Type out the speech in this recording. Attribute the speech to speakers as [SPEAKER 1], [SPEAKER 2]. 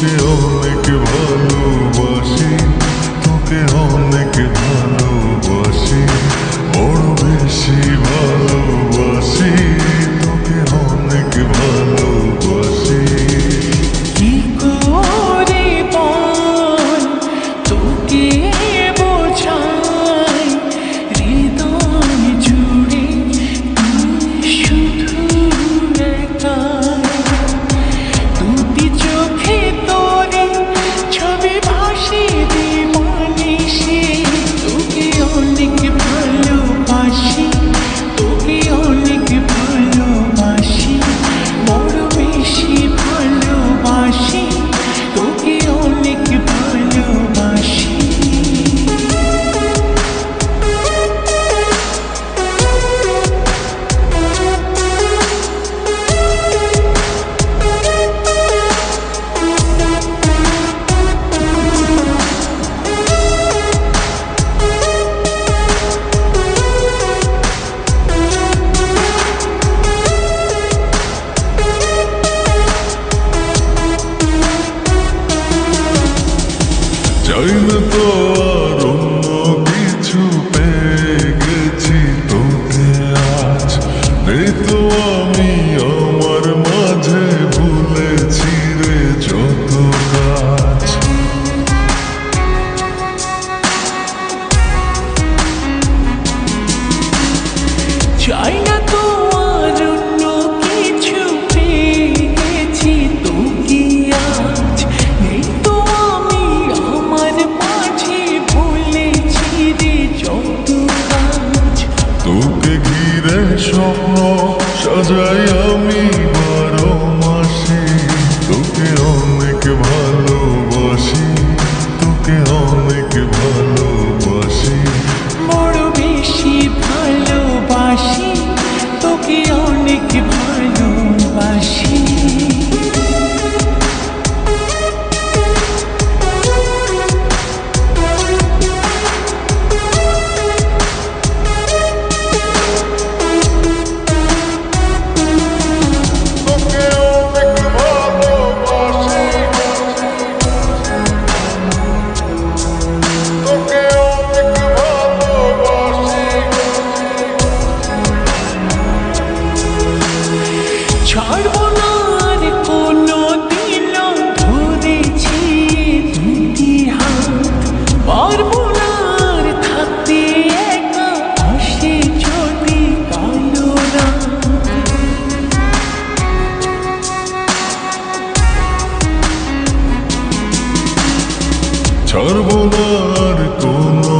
[SPEAKER 1] তোকে অনেক ভালোবাসি, তোকে অনেক ভালোবাসি, বড় বেশি ভালোবাসি, তোকে অনেক ভালোবাসি।
[SPEAKER 2] কি করে বল তোকে বোঝাই, হৃদয় জুড়ে তুই শুধু একাই। দুটি চোখে তোরে ছবি ভাসে দিবানিশি, তোকে অনেক ভালোবাসি, তোকে অনেক ভালোবাসি, বড় বেশি ভালোবাসি, তোকে অনেক ভালোবাসি।
[SPEAKER 1] চাই না তো আর অন্য কিছু, পেয়ে গেছি তোকে আজ। নেই তো আমি আমার মাঝে, ভুলেছি রে যত কাজ।
[SPEAKER 2] চাই না তো আর অন্য কিছু, পেয়ে গেছি তোকে আজ। নেই তো আমি আমার মাঝে, ভুলেছি রে যত কাজ।
[SPEAKER 1] তোকে ঘিরে স্বপ্ন সাজাই আমি 12 মাসে, তোকে অনেক ভালোবাসি, তোকে অনেক ভালোবাসি,
[SPEAKER 2] বড় বেশি ভালোবাসি, তোকে অনেক ভালোবাসি।
[SPEAKER 1] তোকে অনেক ভালোবাসি, তোকে অনেক ভালোবাসি।
[SPEAKER 2] ছাড়বো না আর কোনো দিন, ধরেছি দুটি হাত। পারবো না আর থাকতে একা, আসে যদি কালো রাত।
[SPEAKER 1] ছাড়বো না আর কোনো